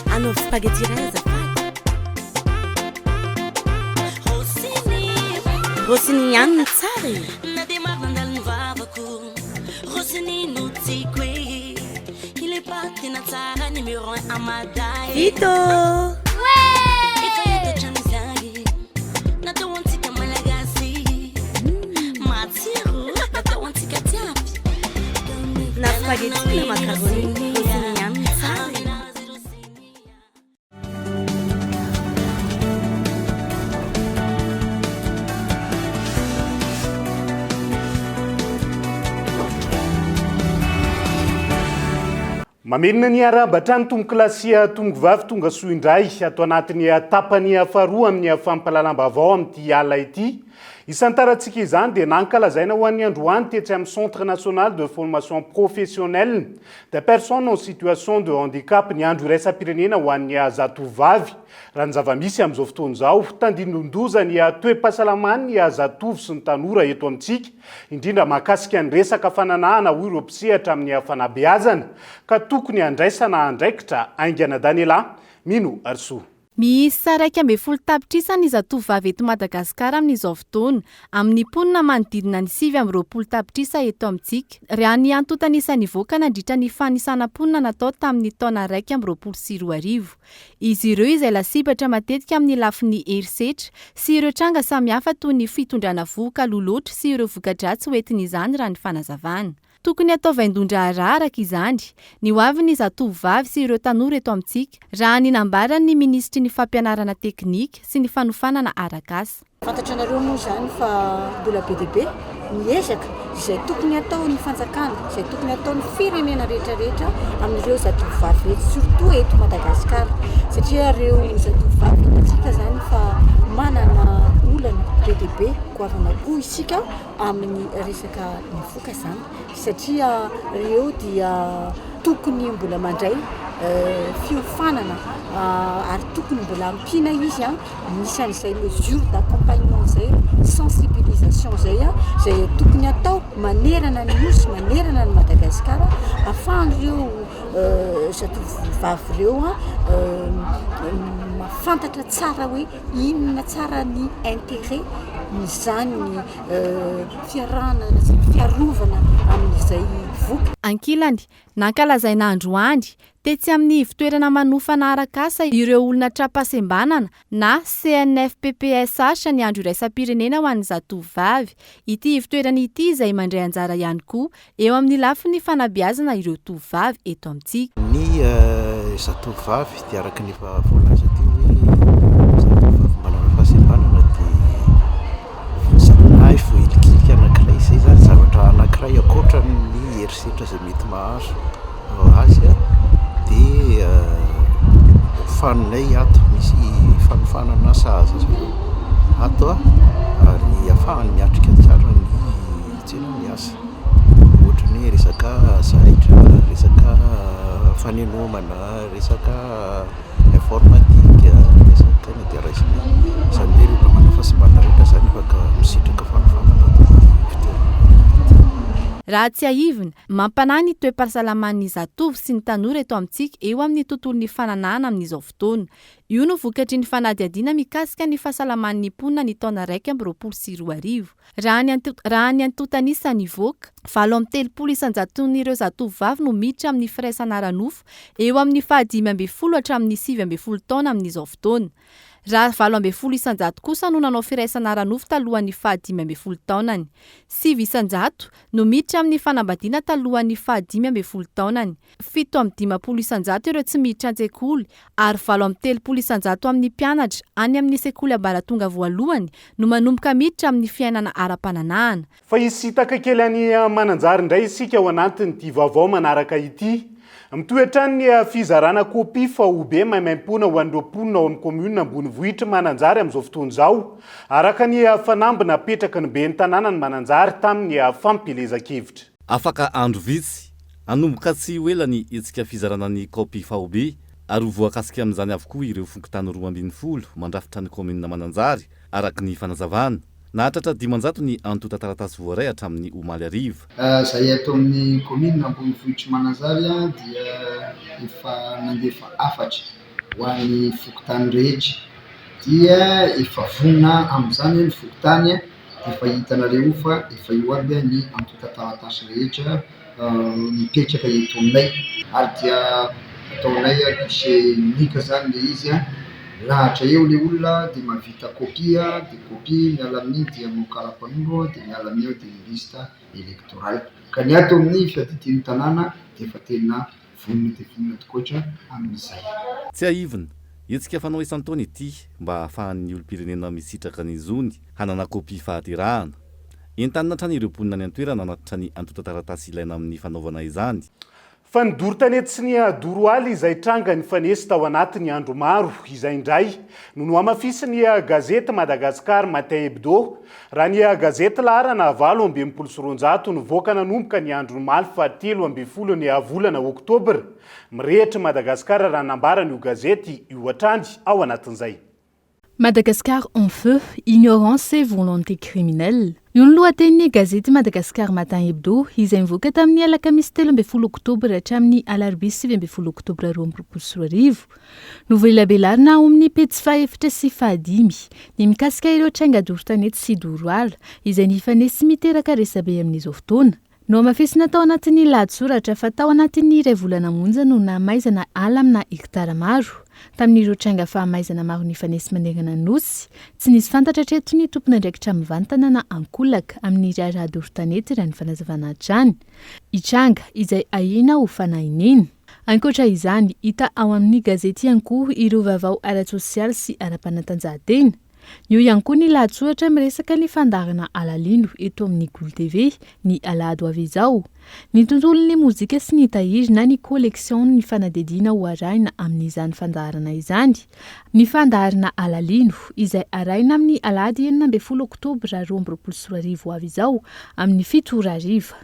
Hanao spaghetti reza. Rossini ihany ny tsara e. Vito! Na spaghetti na macaroni, Rossini ihany ny tsara e. Mamelona ny arabatrany tomboky lasia tomboky vavy tonga soa indray atao anatin'ny tapany faharoa amin'ny fampalalam-bavao amin'ity ala ity isantarantsika izany dia nankalazaina ho an'ny androany tetsy amin'ny Centre national de formation professionnelle des personnes en situation de handicap ny andro iraisam-pirenena ho an'ny zatovavy. Raha ny zava-misy amin'izao fotoana izao tandinondoza ny toe-pahasalamany ny zatovy sy ny tanora eto amintsika, indrindra mahakasika ny resaka fananahana hoy ireo mpisehatra amin'ny fanabeazana ka tokony andraisana andraikitra aingana Daniela Mino Arso. Misy saraiky ambe folo tapitrisa ny zatovavy eto Madagasikara amin'izao fotoana amin'ny mponina manodidina ny 720 tapitrisa eto amintsika. Raha ny antotana isan'ny voaka nandritra ny fanisana mponina natao tamin'ny taona 2024. Izy ireo izay lasibatra matetika amin'ny lafiny herisetra sy ireo tranga samihafa toy ny fitondrana voka loloatra sy ireo voka-dratsy hoentin'izany raha ny fanazavana. Tokony atao vaindondra araraka izany ny hoaviny zatovavy sy ireo tanora eto amintsika raha ny nambarany ny ministry ny fampianarana teknika sy ny fanofanana arakasa. Fantatranareo moa zany fa mbola be dia be miezaka izay tokony atao ny fanjakana, izay tokony atao ny firenena rehetrarehetra amin'ireo zatovavy rehetra, surtout eto Madagasikara, satria ireo zatovavy etantsika zany fa manana olana be dia be goavana koa isika amin'ny resaka mivoaka zany, satria ireo dia tokony mbola mandray fiofanana ary tokony mbola ampina izy nisan'izay mesure d'accompagnement zay, sensibilisation zay zay tokony atao manerana ny nosy, manerana ny Madagasikara ahafahan'ireo zatovavy ireo mafantatra tsara hoe inona tsara ny intérêt n'izany fiarahana sy fiarovana amin'izay voka. Ankilany nankalazaina androany tetsy amin'ny fitoerana manofana arakasa ireo olona trapasembanana na CNFPPSH ny andro iraisam-pirenena ho an'ny zatovavy. Ity fitoerana ity izay mandray anjara ihany koa eo amin'ny lafiny fanabeazana ireo tovavy eto amintsika. Ny zatovavy dia araka ny voalaza teo hoe zatovavy manana fahasembanana dia zanahy vao ilikilika anankiray izay zany zavatra anankiray akoatra ny herisetra izay mety mahazo azy dia faninay ato misy fanofanana sahaza ato ary ahafahany miatrika tsara ny tsena miasa ohatra ny resaka zaitra, resaka fanenomana, resaka informatika, resaka tena dia raisina izany hoe rehefa manana fahasembanana rehetra zany afaka misitraka fanofanana raha tsy aivina mampanahy ny toe-pahasalaman'ny zatovy sy ny tanora eto amintsika eo amin'ny tontolon'ny fananana amin'izao fotoana. Io no vokatry ny fanadihadiana mikasika ny fahasalaman'ny mponina ny taona 2022. Raha ny antotanisany voaka 730 isanjaton'ireo zatovavy no miditra amin'ny firaisana ara-nofo eo amin'ny 520 hatramin'ny 720 taona amin'izao fotoana. Raha 720 isanjato kosa no nanao firaisana ara-nofo talohan'ny 520 taonany. 7 isanjato no miditra amin'ny fanambadiana talohan'ny 520 taonany. 720 isanjato ireo tsy miditra an-tsekoly ary 730 isanjato amin'ny mpianatra any amin'ny sekoly ambaratonga voalohany no manomboka miditra amin'ny fiainana ara-pananahana. Fa isitaka kely any mananjary indray isika ao anatin'ity vaovao manaraka ity. Mitoetra ny fizarana kopy fa obe maimaimpona ho an'ireo mponina ao amin'ny komuna Ambonivohitra mananjary amin'izao fotoana izao araka ny fanambina petraka ny ben'ny tanàna ny mananjary tamin'ny fampilezan-kevitra. Afaka andro vitsy anomboka tsy ho ela ny hetsika fizarana ny kopy fa obe ary voakasika amin'izany avokoa ireo fonkotany 12 mandrafitra ny komuna mananjary araka ny fanazavana. Nahatratra 500 ny antota taratasy voaray hatramin'ny omaly ariva. Zay ato amin'ny komuna Ambonivohitra mananjary dia efa nandefa afatra ho an'ny fokontany rehetra dia efa vonona amin'izany ny fokontany efa hitanareo fa efa io aby ny antota taratasy rehetra mipetraka eto aminay ary dia ataonay guichet unique zany le izy lahatra eo le olona dia mavita kopia dia kopia miala amin'iny dia mokarapanoro dia miala amin'io dia lista elektoraly ka ny ato amin'ny fiadidian'ny tanàna dia efa tena vonona dia vonona tokoatra amin'izay. Tsy aivina hetsika fanao isan-taona ity mba ahafahan'ny olom-pirenena misitraka ny zony hanana kopia fahaterahana. Entanina hatrany ireo mponina ny antoerana anatitra ny antota taratasy ilaina amin'ny fanaovana izany. fa nidory tanety sy ny adoroaly izay tranga ny fanesy tao anatin'ny andro maro izay indray no noamafisy ny gazety Madagasikara Matin Hebdo raha ny gazety Laharana 7 nivoaka nanomboka ny andro maly 7 ny volana Oktobra mirehitra Madagasikara raha nambarany io gazety io atrany ao anatin'izay. Madagascar en feu, ignorance et volonté criminelle. Io ny lohatenin'ny gazety Madagascar Matin Hebdo izay nivoaka tamin'ny alakamisy 13 Oktobra hatramin'ny alarobia 9 Oktobra 2024. Novelabelarina ao amin'ny pejy 4 sy 5 ny mikasika ireo tranga doro tanety sy doroala izay nifanesy miteraka resabe amin'izao fotoana. No mafisina tao anatin'ny lahatsoratra fa tao anatin'ny iray volana monja no namaizana ala amina hektara maro. Tamin'ireo tranga fahamaizana maro nifanesy manerana nosy, tsy nisy fantatra treto ny tompon'andraikitra mivantana na ankolaka amin'ny raharaha doro tanety raha ny fanazavana hatrany. Itranga izay ahina ho fanahineny. Ankoatra izany, hita ao amin'ny gazety ihany koa ireo vaovao ara-tsosialy sy ara-panatanjahantena. Io ihany koa ny lahatsoratra miresaka ny fandarana alalino eto amin'ny Gol TV ny alahady avy izao. Ny tontolon'ny mozika sy ny tahiry na ny koleksion ny fanadediana ho arahina amin'izany fandarana izany. Ny fandarana alalino izay arahina amin'ny alahady 9 Oktobra 2024 avy izao amin'ny 7:00.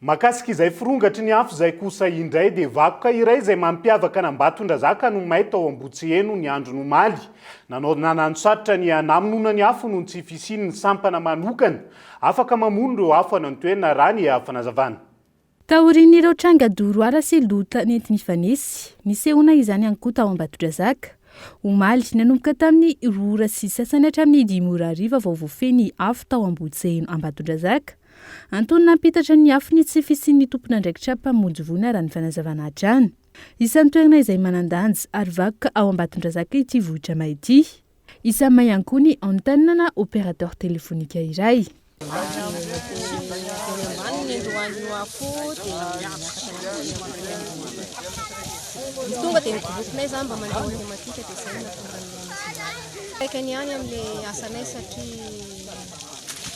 Makasika izay firongatry ny afo izay kosa indray dia vakoka iray izay mampiavaka n'Ambatondrazaka no mahita ao Ambotsiheno ny andro nomaly. Nanao nananosatrotra ny namonona ny afo no tsy fisiny ny sampana manokana afaka mamono ireo afo anantoena raha ny fanazavana. Tahorin'ireo tranga doroara sy doro tanety nifanesy nisehona izany ihany koa tao Ambatondrazaka. Omaly nanomboka tamin'ny 2 sy sasany hatramin'ny 5 vao voafeny afo tao Ambotsiheno Ambatondrazaka. Antony nampitatra ny afo ny tsy fisin'ny tompon'andraikitra mpamonjy voina raha ny fanazavana hatrany. Isan'ny toerana izay manandanja ary vakoka ao Ambatondrazaka ity vohitra mahity. Isan'ny ihany koa ny antenne na opérateur téléphonique iray. Tonga dia nigroupinay zany mba mandeha matematika dia izay natonga ny kaikany ihany amin'ilay asanay satria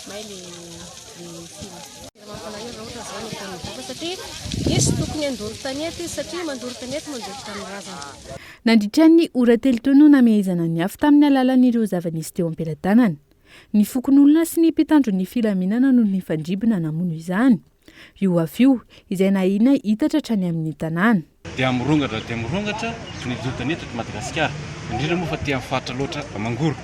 may le film. Mampalahelo raha ohatra zany efa satria isy tokony andoro tanety satria mandoro tanety mandoro tanorazana. Nandritra ny ora telo taona namehezana ny afo tamin'ny alalan'ireo zava-nisy teo am-pelatanana. Ny fokon'olona sy ny mpitandro ny filaminana no nifandribona namono izany. Io afo io izay nahina hitatra hatrany amin'ny tanàna. Dia mirongatra ny doro tanety eto Madagasikara. Indrindra moa fa tia faritra loatra mangoro.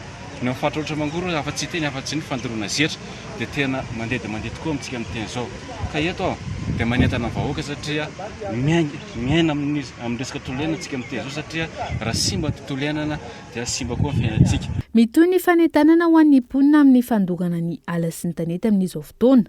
Ny faritra loatra mangoro afa-tsy teny afa-tsy ny fandoroana zetra dia tena mandeha tokoa amintsika amin'ny teny izao. Ka eto dia manentana vahoaka satria miaina amin'ny resaka toloenana antsika amin'ny teny izao satria raha simba ny tontolo iainana dia simba koa ny fiainantsika. Mitohy ny fanentanana ho an'ny mponina amin'ny fandogana ny ala sy ny tanety amin'izao fotoana.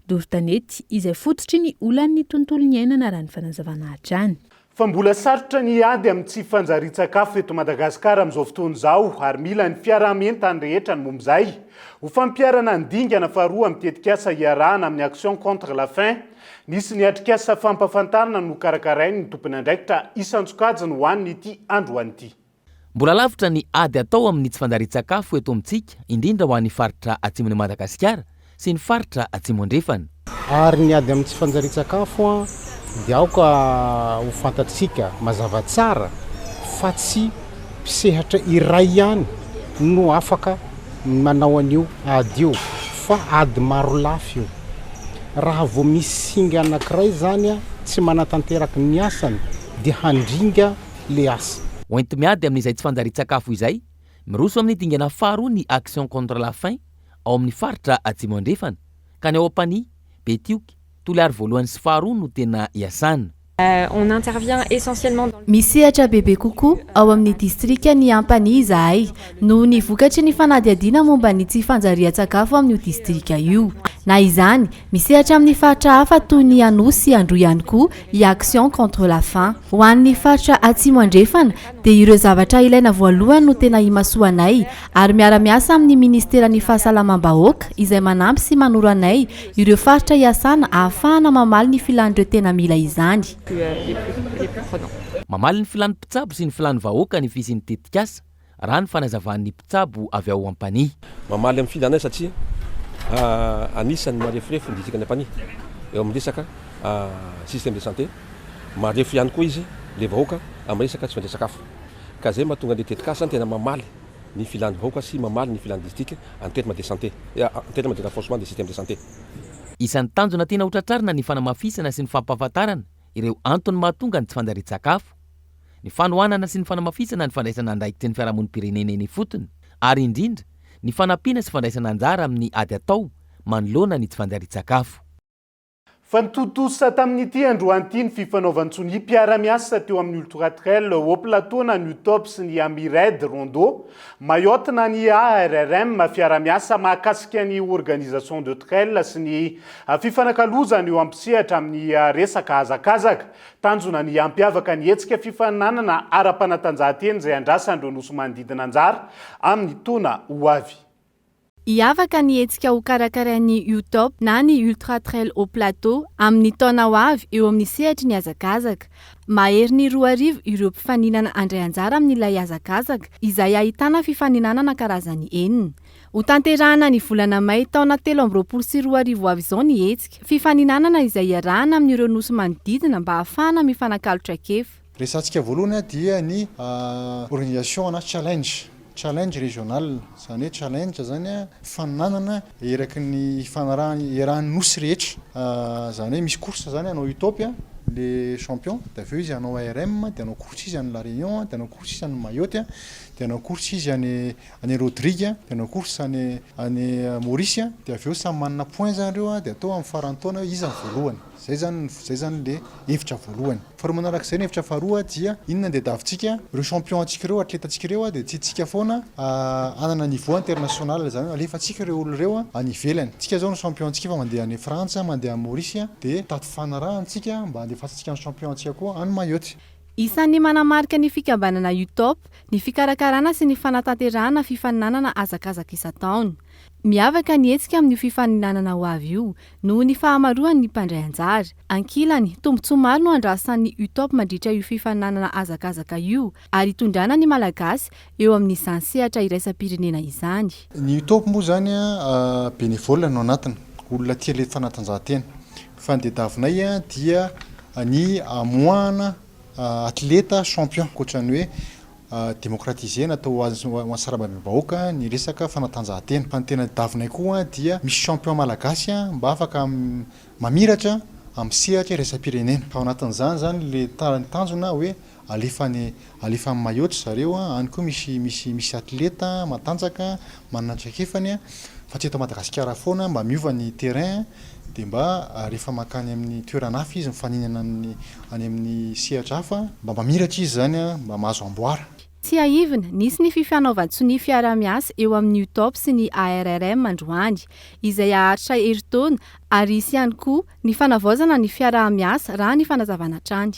Doro tanety izay fototry ny olan'ny tontolo ny iainana raha ny fanazavana hatrany. Fa mbola sarotra ny ady amin'ny tsy fanjarian-tsakafo eto Madagasikara amin'izao fotoana izao ary mila ny fiaraha-mientany rehetra ny momba izay. Ho fampiarana ny dingana faharoa amin'ny tetikasa iarahana amin'ny action contre la faim, nisy ny atrikasa fampafantarana no karakarainy ny tompon'andraikitra isan-tsokajiny ho an'ny ity andro an'ity. Mbola lavitra ny ady atao amin'ny tsy fanjarian-tsakafo eto amintsika indrindra ho an'ny faritra atsimon'ny Madagasikara sy ny faritra atsimo andrefana. Ary ny ady amin'ny tsy fanjarian-tsakafo dia aoka ho fantatsika mazava tsara fa tsy pisehatra iray ihany no afaka manao an'io ady io fa ady maro lafo io. Raha vao misy singa anankiray zany tsy manatanteraky ny asany dia handringa le asa. Hoenty miady amin'izay tsy fanjarian-tsakafo izay miroso amin'ny dingana faharoa ny action contre la faim ao amin'ny faritra atsimo andrefana ka ny ao ampany Betioky Toliary voalohany sy faharoa no tena iasana. On intervient essentiellement dans misehatra bebe kokoa ao amin'ny distrika ny Ampany izahay no ny vokatry ny fanadihadiana momba ny tsy fanjarian-tsakafo amin'io distrika io. Na izany misehatra amin'ny faritra hafa toy ny Anosy Andro ihany koa i action contre la faim. Ho an'ny faritra atsimo andrefana dia ireo zavatra ilaina voalohany no tena imasoanay ary miara-miasa amin'ny ministeran'ny fahasalamam-bahoaka izay manampy sy manoro anay ireo faritra iasana ahafahana mamaly ny filan'ireo tena mila izany. Mamaly ny filan'ny mpitsabo sy ny filan'ny vahoaka ny fisin'ny tetikasa raha ny fanazavan'ny mpitsabo avy ao Ampany. Mamaly amin'ny filanay satria anisan'ny marefrefo ny dikany Ampany. eo amin'ny resaka système de santé marefo ihany koa izy le vahoaka amin'ny resaka tsy fandray sakafo ka zay mahatonga le tetikasany tena mamaly ny filany vahoaka sy mamaly ny filany district en terme de santé en terme de renforcement des systèmes de santé. Isan'ny tanjona tena hotratrarina ny fanamafisana sy ny fampahafantarana ireo antony mahatonga ny tsy fandarit-sakafo, ny fanohanana sy ny fanamafisana ny fandraisana andraikitry ny fiarahamonim-pirenena eny fotony, ary indrindra ny fanampiana sy fandraisana anjara amin'ny ady atao manoloana ny tsy fandarit-sakafo. Fa nitotosa tamin'ity androany ny fifanaovantsony mpiara-miasa teo amin'ny Ultra-Trail au plateau na ny UTOP sy ny Amired Rondo, Mayotte na ny ARRM fiara-miasa mahakasika ny organisation de trail sy ny fifanakalozana eo ampisehatra amin'ny resaka hazakazaka, tanjona ny ampiavaka ny hetsika fifaninanana ara-panatanjahanteny izay andrasan'ireo nosy manodidina anjara amin'ny taona ho avy. Hiavaka ny hetsika ho karakarain'ny UTOP na ny Ultra Trail au plateau amin'ny taona ho avy eo amin'ny sehatry ny hazakazaka. Mahery ny 2 arivo ireo mpifaninana andray anjara amin'ilay hazakazaka izay ahitana fifaninanana karazany 4. Ho tanterahana ny volana May taona 2023 sy 2 arivo avy izao ny hetsika fifaninanana izay iarahana amin'ireo nosy manodidina mba ahafahana mifanakalotra kefa. Resatsika voalohany dia ny organisation na challenge régional, zany hoe challenge zany fananana eraky ny iarahan'ny nosy rehetra, zany hoe misy course zany anao UTOP les champions, dia aveo izy anao ARM, dia anao course izy any La Réunion, dia anao course izy any Mayotte, dia anao course izy any Rodrigue, dia anao course any Maurice, dia aveo samy manana point zany reo, dia atao amin'ny farantaona iza voalohany. Zay zany le hevitra voalohany. Fa manarak'izay ny hevitra faharoa dia inona dia davintsika ireo champion antsika ireo, atleta antsika ireo dia tsy tsika foana anana niveau international zany alefatsika ireo olona ireo any ivelany. Tsika zao ny champion antsika fa mandeha any Frantsa, mandeha any Maurice dia tato fanaraha antsika mba alefatsika ny champion antsika koa any Mayotte. Isan'ny manamarika ny fikambanana UTOP ny fikarakarana sy ny fanatanterahana fifaninanana hazakazaka isan-taona. Miavaka ny hetsika amin'ny fifaninanana ho avy io noho ny fahamaroan'ny mpandray anjara. Ankilany tombontsoa maro no andrasan'ny UTOP mandritra io fifaninanana hazakazaka io ary itondrana ny malagasy eo amin'izany sehatra iraisam-pirenena izany. Ny UTOP moa zany bénévole no anatiny, olona tia le fanatanjahantena. Fa ny tadiavinay dia ny amoahana atleta champion koatrany hoe démocratisé natao ansarabam-bahoaka ny resaka fanatanjahantena. Fa ny tena davinay koa dia misy champion malagasy mba afaka mamiratra amin'ny sehatra iraisam-pirenena. Fa ao anatin'izany zany le tanjona hoe alefa amin'ny Mayotte zareo any koa misy atleta matanjaka manana traikefany fa tsy eto Madagasikara foana mba miova ny terrain dia mba rehefa makany amin'ny toerana hafa izy mifaninana any amin'ny sehatra hafa mba mamiratra izy zany mba mahazo amboara. Tsy aivina, nisy ny fifanaovantsony fiara-miasa eo amin'ny UTOP sy ny ARRM androany izay aharitra herintaona ary isy ihany koa ny fanavaozana ny fiara-miasa raha ny fanazavana trany.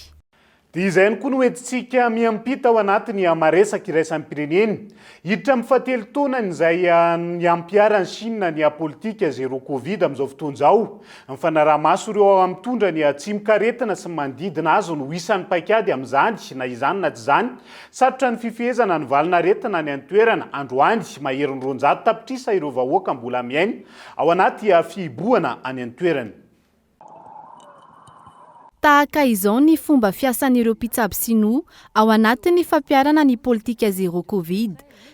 Dia izay ihany koa no entintsika miampita ao anatiny maresaka iraisam-pirenena. Hiditra amin'ny fahatelo taona izay niampiarany Chine ny politika zero Covid amin'izao fotoana izao. Ny fanaraha-maso ireo ao amin'ny tondra ny atsimokaretina sy manodidina azy no isan'ny paikady amin'izany na izany na tsy izany. Sarotra ny fifehezana ny valinaretina ny antoerana androany mahery ny 200 tapitrisa ireo vahoaka mbola miaina ao anaty fihibohana any antoerany. Tahaka izao ny fomba fiasan'ireo mpitsabo sinoa ao anatin'ny fampiarana ny politika zero Covid.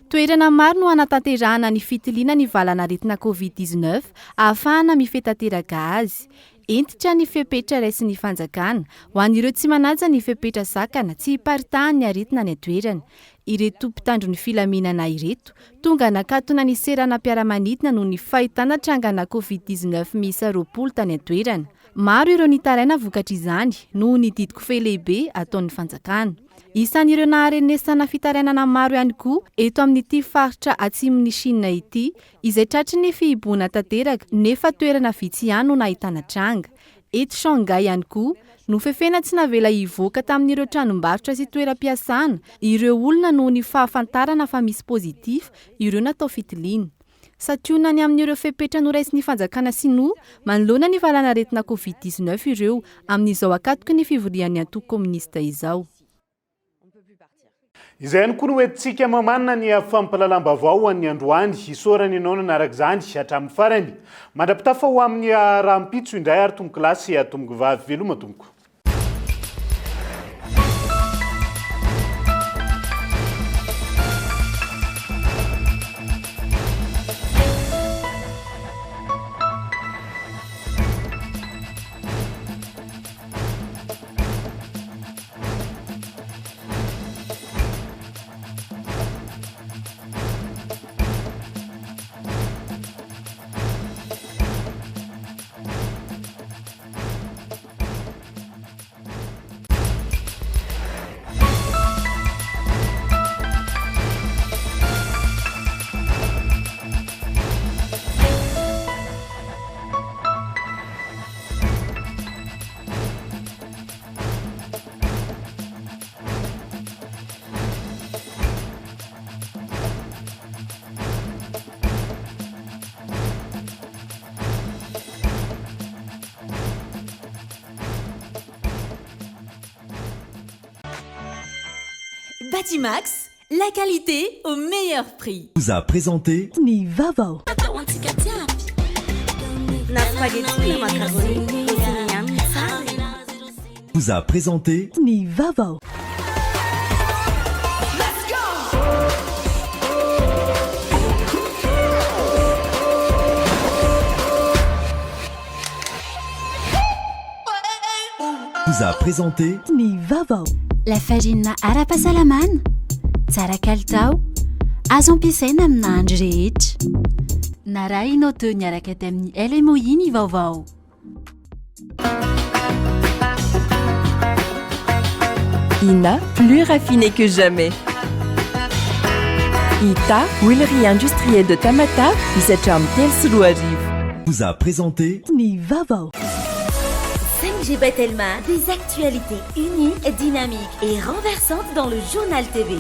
Toerana maro no anatanterahana ny fitiliana ny valanaretina Covid-19 ahafahana mifetanteraka azy. Entitra ny fepetra raisin'ny fanjakana ho an'ireo tsy manaja ny fepetra zakana tsy hiparitahan ny aretina ny atoerana. Ireto mpitandro ny filaminana ireto tonga nakatona ny serana mpiara-manidina noho ny fahitana trangana Covid-19 miisa 20 tany atoerana. Maro ireo nitaraina vokatra izany noho ny didiko fe lehibe ataon'ny fanjakana. Isan'ireo naharenesana fitarainana maro ihany koa eto amin'ity faritra atsimon'ny Chine ity izay tratry ny fihiboana tanteraka nefa toerana vitsy ihany no nahitana tranga. Eto Shanghai ihany koa no fefena tsy navela hivoaka tamin'ireo tranombarotra sy toeram-piasana ireo olona noho ny fahafantarana fa misy pozitif ireo natao fitiliana. Sationany amin'ireo fepetra noraisin'ny fanjakana sinoa manoloana ny valanaretina Covid-19 ireo amin'izao akatoky ny fivorian'ny antoko komunista izao. izay ihany koa no hoentintsika mamanina ny fampalalam-baovao ho an'ny androany isorany ianao nanaraka izany hatramin'ny farany mandrapitafa ho amin'ny rahampitso indray ary tomboky lasy tomboky vavy veloma tomboko. Batimax, la qualité au meilleur prix. Vous a présenté Ni Vavao. Vous a présenté Ni Vavao. Vous a présenté Ni Vavao. La fajina ara-pasalaman tsara kalitao azo ampiasaina amina andro rehetra na raha inao teo niaraka ty amin'ny LMOI ny vaovao. INA, plus raffiné que jamais. ITA, huilerie industrielle de Tamata, misatra amin'ny telo sy roa arivo. Vous a présenté Ni Vavao. 5G Batelma, des actualités uniques, dynamiques et renversantes dans le journal TV.